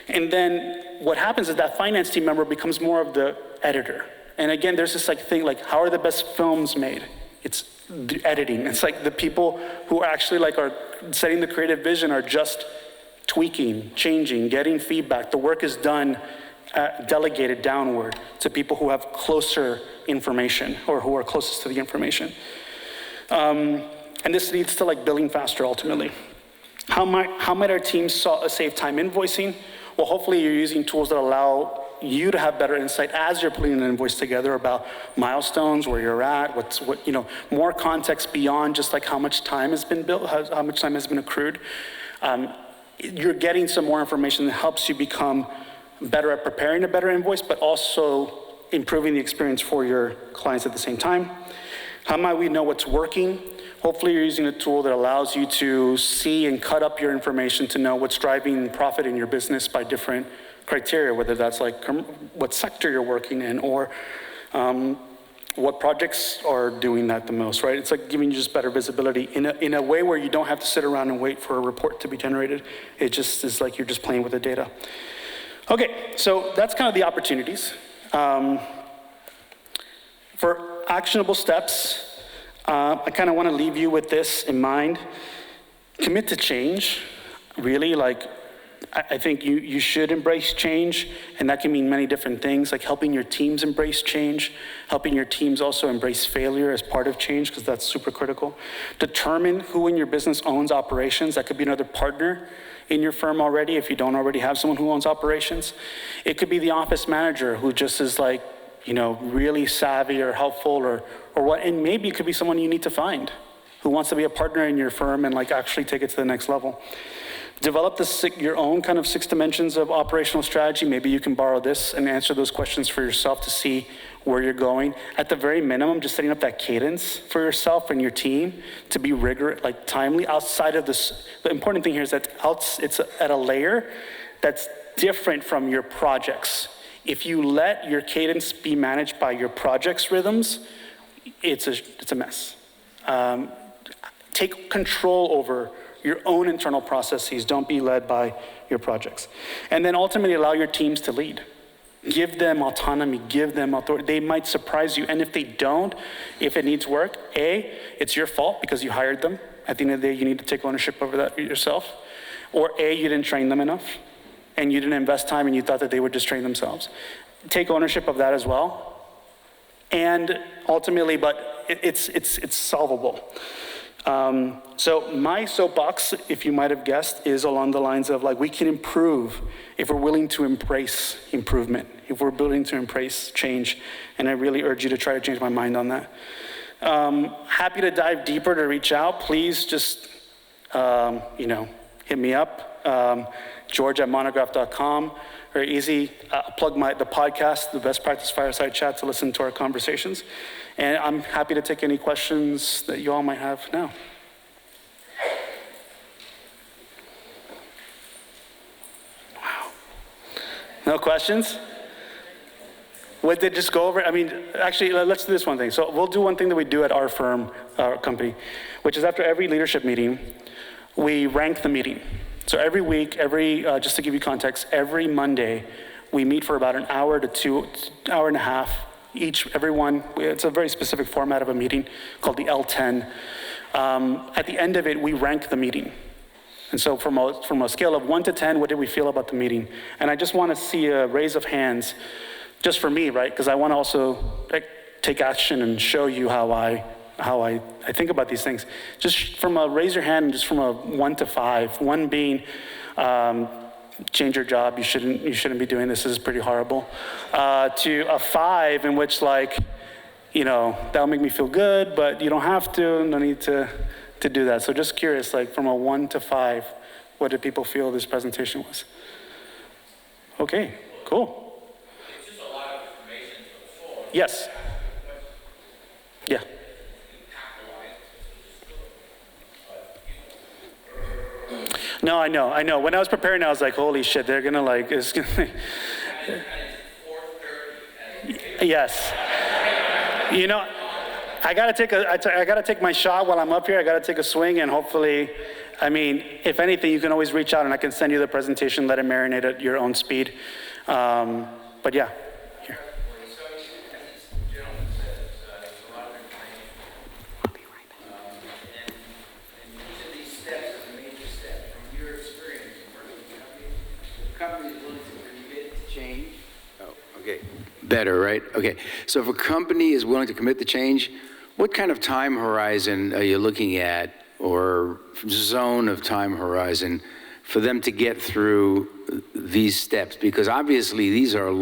B: And then what happens is that finance team member becomes more of the editor. And again, there's this like thing like, how are the best films made? It's the editing. It's like the people who actually like are setting the creative vision are just tweaking, changing, getting feedback. The work is done delegated downward to people who have closer information or who are closest to the information. And this leads to like billing faster ultimately. How might our teams save time invoicing? Well, hopefully you're using tools that allow you to have better insight as you're putting an invoice together about milestones, where you're at, more context beyond just like how much time has been built, how much time has been accrued. You're getting some more information that helps you become better at preparing a better invoice, but also improving the experience for your clients at the same time. How might we know what's working? Hopefully you're using a tool that allows you to see and cut up your information to know what's driving profit in your business by different criteria, whether that's like what sector you're working in or what projects are doing that the most, right? It's like giving you just better visibility in a way where you don't have to sit around and wait for a report to be generated. It just is like you're just playing with the data. Okay, so that's kind of the opportunities. For actionable steps, I kind of want to leave you with this in mind. Commit to change, really. Like, I think you should embrace change, and that can mean many different things, like helping your teams embrace change, helping your teams also embrace failure as part of change, because that's super critical. Determine who in your business owns operations. That could be another partner in your firm already, if you don't already have someone who owns operations. It could be the office manager who just is like, really savvy or helpful or what, and maybe it could be someone you need to find who wants to be a partner in your firm and like actually take it to the next level. Develop your own kind of 6 dimensions of operational strategy. Maybe you can borrow this and answer those questions for yourself to see where you're going. At the very minimum, just setting up that cadence for yourself and your team to be rigorous, like timely. Outside of this, the important thing here is that it's at a layer that's different from your projects. If you let your cadence be managed by your projects' rhythms, it's a mess. Take control over your own internal processes. Don't be led by your projects. And then ultimately allow your teams to lead. Give them autonomy, give them authority. They might surprise you, and if they don't, if it needs work, it's your fault because you hired them. At the end of the day, you need to take ownership over that yourself. Or you didn't train them enough, and you didn't invest time, and you thought that they would just train themselves. Take ownership of that as well. And ultimately, but it's solvable. So my soapbox, if you might have guessed, is along the lines of like, we can improve if we're willing to embrace improvement, if we're willing to embrace change. And I really urge you to try to change my mind on that. Happy to dive deeper, to reach out. Please just, hit me up, george@monograph.com. Very easy. Plug the podcast, the Best Practice Fireside Chat, to listen to our conversations. And I'm happy to take any questions that you all might have now. Wow. No questions? What did just go over? I mean, actually, let's do this one thing. So we'll do one thing that we do at our firm, our company, which is after every leadership meeting, we rank the meeting. So every week, just to give you context, every Monday, we meet for about an hour to hour and a half. Everyone, it's a very specific format of a meeting called the L10. At the end of it, we rank the meeting. And so from a scale of 1 to 10, what did we feel about the meeting? And I just want to see a raise of hands, just for me, right? Because I want to also take action and show you how I think about these things. Just from a raise your hand, just from a 1 to 5. 1 being, change your job, you shouldn't be doing this is pretty horrible, to a 5 in which that'll make me feel good, but you don't have to, no need to do that. So just curious, from a 1 to 5, what did people feel this presentation was? Okay, cool.
C: It's just a lot of information to absorb.
B: Yes. Yeah. No, I know. When I was preparing, I was like, holy shit, they're gonna it's gonna. Yes. I gotta take my shot while I'm up here. I gotta take a swing, and hopefully, if anything, you can always reach out and I can send you the presentation, let it marinate at your own speed. But yeah. Here.
D: Better, right? Okay. So if a company is willing to commit to change, what kind of time horizon are you looking at, or zone of time horizon, for them to get through these steps? Because obviously these are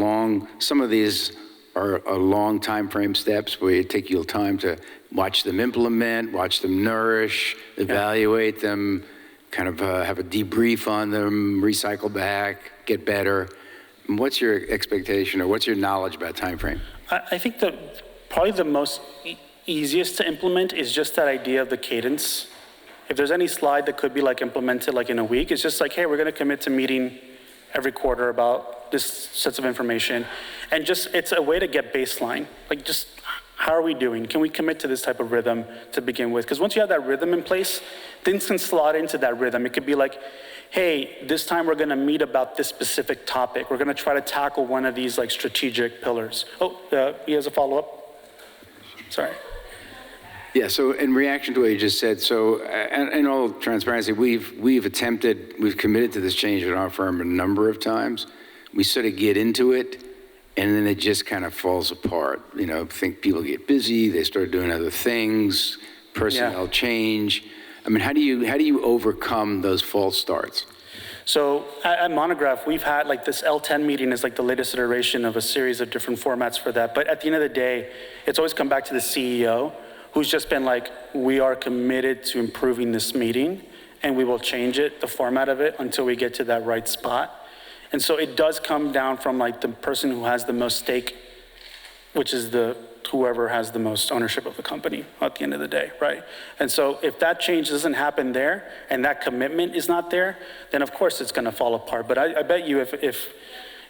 D: some of these are long time frame steps where it takes you time to watch them implement, watch them nourish, evaluate them, kind of have a debrief on them, recycle back, get better. What's your expectation, or what's your knowledge about time frame?
B: I think that probably the most easiest to implement is just that idea of the cadence. If there's any slide that could be implemented in a week, it's just hey, we're gonna commit to meeting every quarter about this sets of information. And it's a way to get baseline. Just how are we doing? Can we commit to this type of rhythm to begin with? Because once you have that rhythm in place, things can slot into that rhythm. It could be hey, this time we're gonna meet about this specific topic. We're gonna try to tackle one of these strategic pillars. He has a follow-up? Sorry.
D: Yeah, so in reaction to what you just said, so in all transparency, we've committed to this change at our firm a number of times. We sort of get into it, and then it just kind of falls apart. I think people get busy, they start doing other things, personnel change. How do you overcome those false starts?
B: So at Monograph, we've had this L10 meeting is the latest iteration of a series of different formats for that. But at the end of the day, it's always come back to the CEO, who's just been we are committed to improving this meeting. and we will change it, the format of it, until we get to that right spot. And so it does come down from like the person who has the most stake, which is whoever has the most ownership of the company at the end of the day, right? And so if that change doesn't happen there and that commitment is not there, then of course it's gonna fall apart. But I bet you if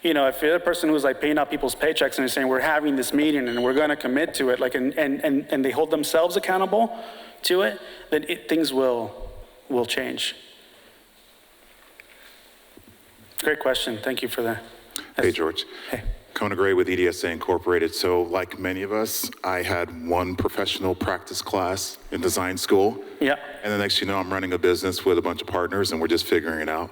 B: you're the person who's like paying out people's paychecks and is saying, we're having this meeting and we're gonna commit to it, like, and they hold themselves accountable to it, then things will change. Great question, thank you for that.
E: Hey, George.
B: Hey.
E: Kona Gray with EDSA Incorporated. So like many of us, I had one professional practice class in design school.
B: Yeah.
E: And the next, I'm running a business with a bunch of partners and we're just figuring it out.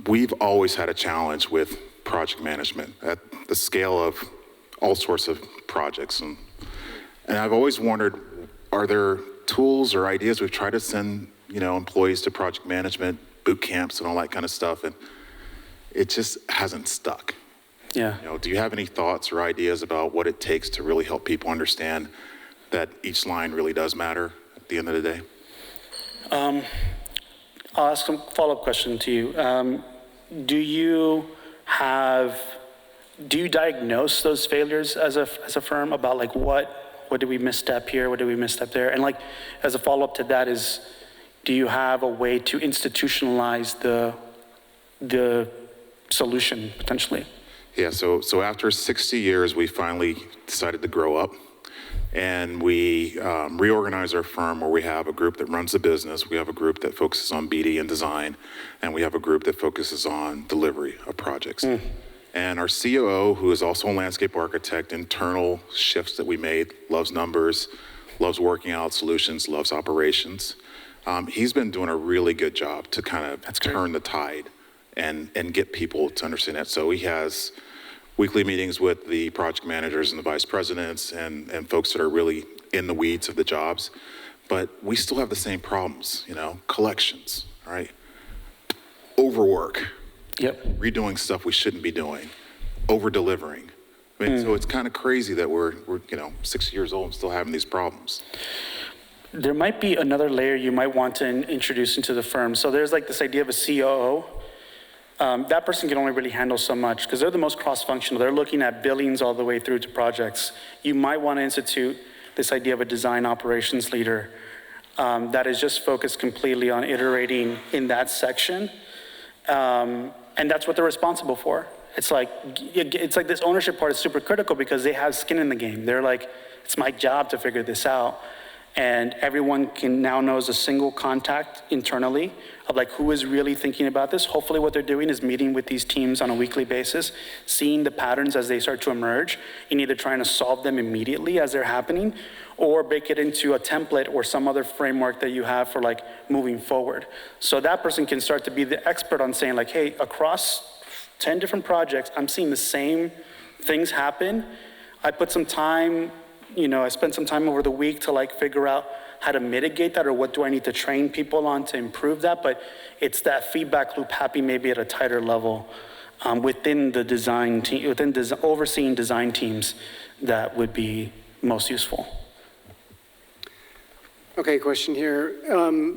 E: We've always had a challenge with project management at the scale of all sorts of projects. And I've always wondered, are there tools or ideas? We've tried to send, employees to project management boot camps and all that kind of stuff. And it just hasn't stuck.
B: Yeah.
E: Do you have any thoughts or ideas about what it takes to really help people understand that each line really does matter at the end of the day?
B: I'll ask a follow-up question to you. Do you diagnose those failures as a firm about like what did we misstep here, what did we misstep there? And like as a follow-up to that is, do you have a way to institutionalize the solution potentially?
E: Yeah, so after 60 years, we finally decided to grow up, and we reorganized our firm where we have a group that runs the business, we have a group that focuses on BD and design, and we have a group that focuses on delivery of projects. And our COO, who is also a landscape architect, internal shifts that we made, loves numbers, loves working out solutions, loves operations. He's been doing a really good job to kind of turn the tide and get people to understand that. So he has weekly meetings with the project managers and the vice presidents and folks that are really in the weeds of the jobs. But we still have the same problems, collections, right? Overwork.
B: Yep.
E: Redoing stuff we shouldn't be doing. Over-delivering. I mean, so it's kind of crazy that we're 6 years old and still having these problems.
B: There might be another layer you might want to introduce into the firm. So there's like this idea of a COO. That person can only really handle so much because they're the most cross-functional. They're looking at billings all the way through to projects. You might want to institute this idea of a design operations leader that is just focused completely on iterating in that section. And that's what they're responsible for. It's like this ownership part is super critical because they have skin in the game. They're like, it's my job to figure this out. And everyone now knows a single contact internally of like who is really thinking about this. Hopefully what they're doing is meeting with these teams on a weekly basis, seeing the patterns as they start to emerge, and either trying to solve them immediately as they're happening, or bake it into a template or some other framework that you have for like moving forward. So that person can start to be the expert on saying like, hey, across 10 different projects, I'm seeing the same things happen. I put some time, I spent some time over the week to like figure out how to mitigate that or what do I need to train people on to improve that. But it's that feedback loop happening maybe at a tighter level within the design team, overseeing design teams that would be most useful.
F: Okay, question here.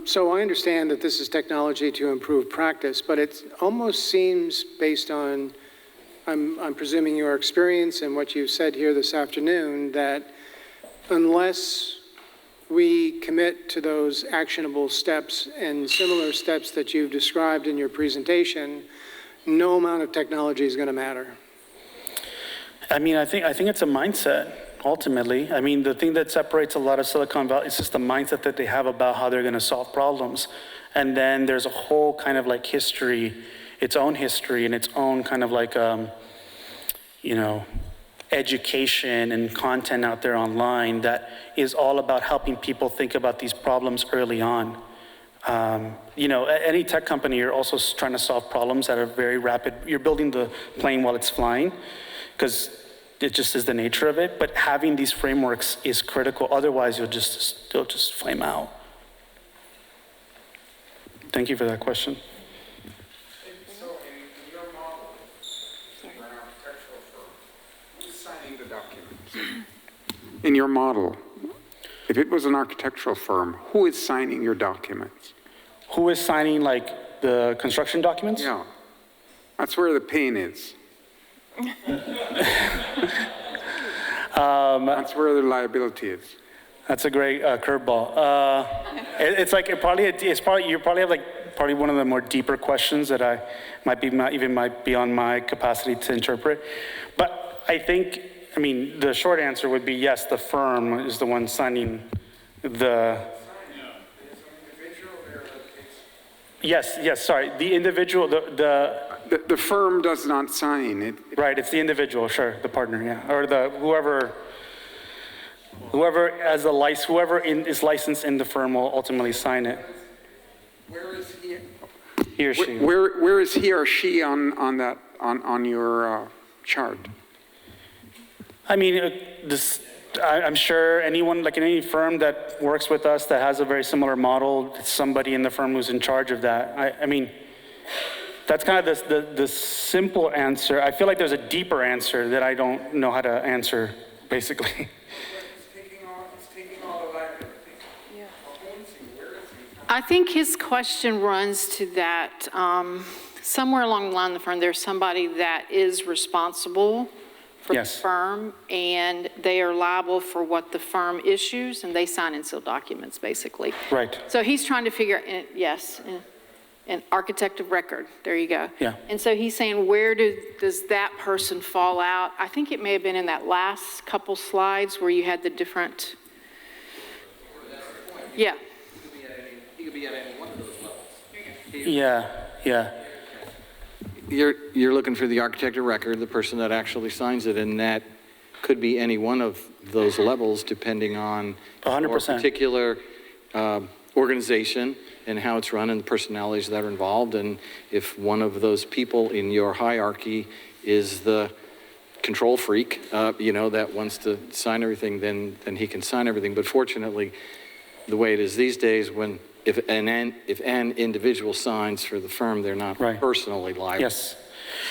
F: So I understand that this is technology to improve practice, but it almost seems based on, I'm presuming your experience and what you've said here this afternoon, that unless we commit to those actionable steps and similar steps that you've described in your presentation, no amount of technology is going to matter.
B: I mean, I think it's a mindset, ultimately. I mean, the thing that separates a lot of Silicon Valley is just the mindset that they have about how they're going to solve problems. And then there's a whole kind of like history, its own history and its own kind of like, education and content out there online that is all about helping people think about these problems early on. Any tech company, you're also trying to solve problems that are very rapid. You're building the plane while it's flying because it just is the nature of it. But having these frameworks is critical. Otherwise, you'll just flame out. Thank you for that question.
G: So in your model, for an architectural firm, who's signing the documents?
H: In your model,
G: If it was an architectural firm, who is signing your documents?
B: Who is signing like the construction documents?
G: Yeah, that's where the pain is. That's where the liability is.
B: That's a great curveball. It's like you probably have like probably one of the more deeper questions that I might be beyond my capacity to interpret. But I mean, the short answer would be yes. The firm is the one signing the. Yes. Sorry, the individual.
G: The firm does not sign it.
B: Right. It's the individual. Sure, the partner. Yeah, or the whoever is licensed in the firm will ultimately sign it.
G: Where is he?
B: He or she.
G: Where is he or she on your chart?
B: I mean, I'm sure anyone, like in any firm that works with us that has a very similar model, somebody in the firm who's in charge of that. I mean, that's kind of the simple answer. I feel like there's a deeper answer that I don't know how to answer, basically.
H: I think his question runs to that, somewhere along the line of the firm, there's somebody that is responsible for the
B: Yes.
H: firm, and they are liable for what the firm issues, and they sign and seal documents, basically.
B: Right.
H: So he's trying to figure, yes, an architect of record, there you go.
B: Yeah.
H: And so he's saying, where does that person fall out? I think it may have been in that last couple slides where you had the different, yeah.
I: He could be at any one of those levels.
B: Yeah.
I: You're looking for the architect of record, the person that actually signs it, and that could be any one of those levels depending on
B: 100%.
I: your particular organization and how it's run and the personalities that are involved. And if one of those people in your hierarchy is the control freak, that wants to sign everything, then he can sign everything. But fortunately, the way it is these days, if an individual signs for the firm, they're not
B: Right.
I: personally liable.
B: Yes.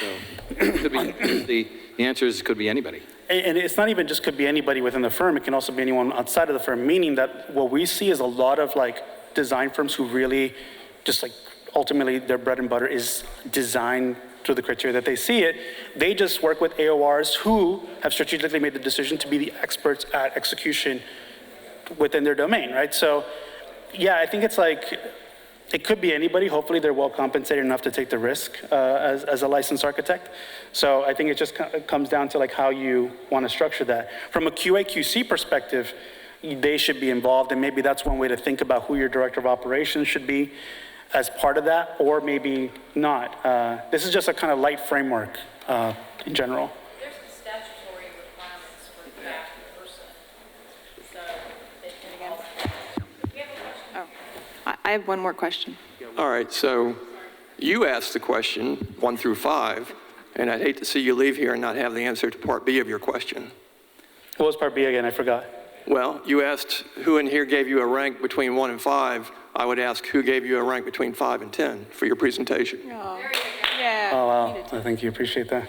I: So it could be, the answer is it could be anybody.
B: And it's not even just could be anybody within the firm. It can also be anyone outside of the firm, meaning that what we see is a lot of like design firms who really just like ultimately their bread and butter is design to the criteria that they see it. They just work with AORs who have strategically made the decision to be the experts at execution within their domain, right? So yeah, I think it's like, it could be anybody. Hopefully they're well compensated enough to take the risk as a licensed architect. So I think it just comes down to like how you want to structure that. From a QA/QC perspective, they should be involved, and maybe that's one way to think about who your director of operations should be as part of that, or maybe not. This is just a kind of light framework in general.
H: There's some statutory requirements for that person, so they can involve. We have a question.
J: Oh, I have one more question.
K: All right, so you asked the question 1 through 5, and I'd hate to see you leave here and not have the answer to part B of your question.
B: What was part B again? I forgot.
K: Well, you asked who in here gave you a rank between 1 and 5. I would ask who gave you a rank between 5 and 10 for your presentation.
J: Oh, yeah.
B: Oh, wow. Thank you. Appreciate that.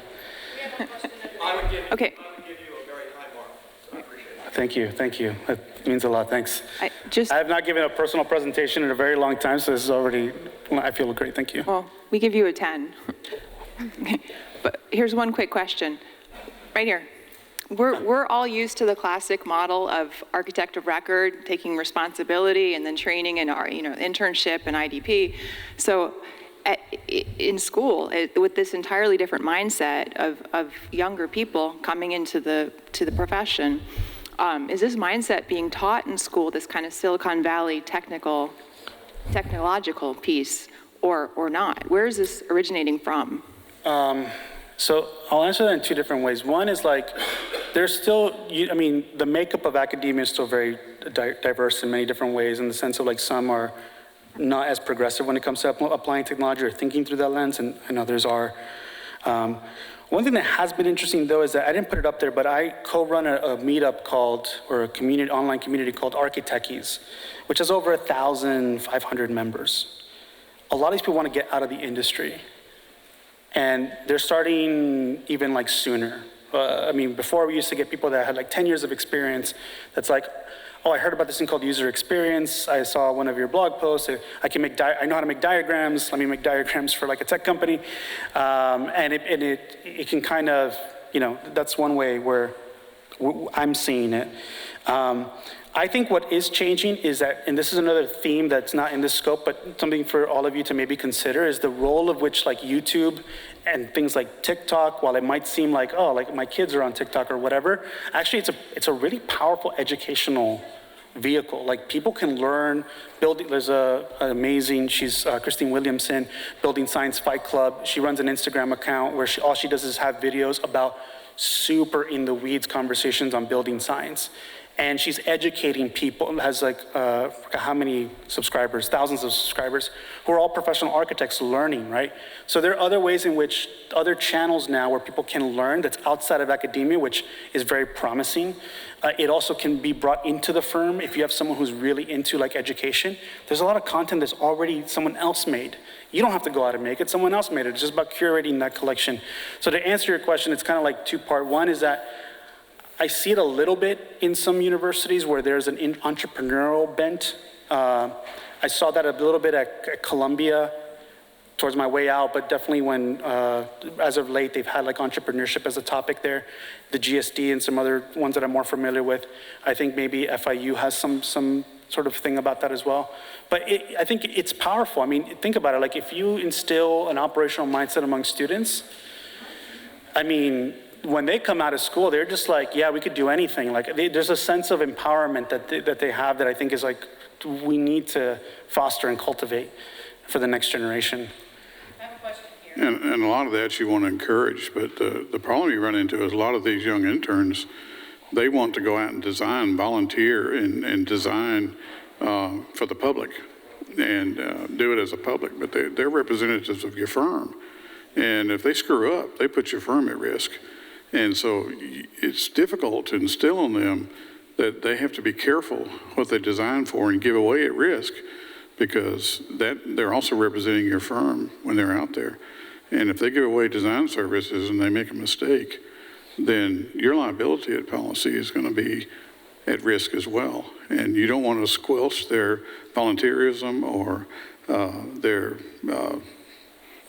J: Okay.
B: Thank you. That means a lot. Thanks.
J: I
B: have not given a personal presentation in a very long time, so this is already, I feel great. Thank you.
J: Well, we give you a 10. But here's one quick question. Right here. We're all used to the classic model of architect of record, taking responsibility and then training and our, internship and IDP. So in school, with this entirely different mindset of younger people coming into the profession, is this mindset being taught in school, this kind of Silicon Valley technological piece, or not? Where is this originating from?
B: So I'll answer that in two different ways. One is like, there's still, the makeup of academia is still very diverse in many different ways, in the sense of like some are not as progressive when it comes to applying technology or thinking through that lens, and others are. One thing that has been interesting though is that I didn't put it up there, but I co-run a meetup or a online community called Architechies, which has over 1,500 members. A lot of these people want to get out of the industry. And they're starting even like sooner. Before we used to get people that had like 10 years of experience that's like, oh, I heard about this thing called user experience. I saw one of your blog posts. I know how to make diagrams. Let me make diagrams for like a tech company. And it can kind of, that's one way where I'm seeing it. I think what is changing is that, and this is another theme that's not in this scope, but something for all of you to maybe consider, is the role of which like YouTube and things like TikTok, while it might seem like, oh, like my kids are on TikTok or whatever, actually it's a really powerful educational vehicle. Like people can learn, there's an amazing, she's Christine Williamson, Building Science Fight Club. She runs an Instagram account where all she does is have videos about super in the weeds conversations on building science. And she's educating people, has like, how many subscribers, thousands of subscribers, who are all professional architects learning, right? So there are other ways in which, other channels now where people can learn that's outside of academia, which is very promising. It also can be brought into the firm if you have someone who's really into like education. There's a lot of content that's already someone else made. You don't have to go out and make it, someone else made it. It's just about curating that collection. So to answer your question, it's kind of like two-part. One is that I see it a little bit in some universities where there's an entrepreneurial bent. I saw that a little bit at Columbia towards my way out, but definitely when, as of late, they've had like entrepreneurship as a topic there. The GSD and some other ones that I'm more familiar with. I think maybe FIU has some sort of thing about that as well. But I think it's powerful. I mean, think about it. Like if you instill an operational mindset among students, I mean, when they come out of school, they're just like, yeah, we could do anything. Like there's a sense of empowerment that they have that I think is like, we need to foster and cultivate for the next generation.
H: I have a question here.
L: And a lot of that you want to encourage, but the problem you run into is a lot of these young interns, they want to go out and design, volunteer and design for the public and do it as a public, but they're representatives of your firm. And if they screw up, they put your firm at risk. And so it's difficult to instill in them that they have to be careful what they design for and give away at risk, because they're also representing your firm when they're out there. And if they give away design services and they make a mistake, then your liability at policy is going to be at risk as well. And you don't want to squelch their volunteerism or their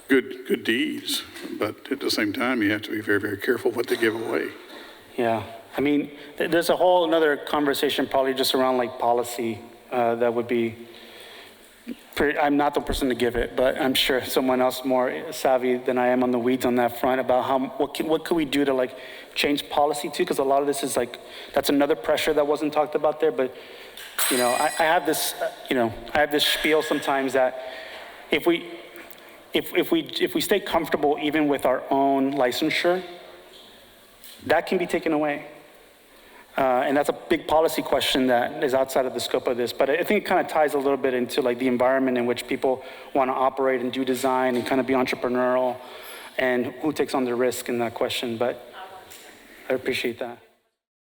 L: good deeds, but at the same time, you have to be very, very careful what they give away.
B: Yeah, I mean, there's a whole another conversation probably just around like policy that would be, I'm not the person to give it, but I'm sure someone else more savvy than I am on the weeds on that front about what could we do to like change policy too, because a lot of this is like, that's another pressure that wasn't talked about there, but I have this, I have this spiel sometimes that if we stay comfortable even with our own licensure, that can be taken away. And that's a big policy question that is outside of the scope of this. But I think it kind of ties a little bit into like the environment in which people want to operate and do design and kind of be entrepreneurial and who takes on the risk in that question. But I appreciate that.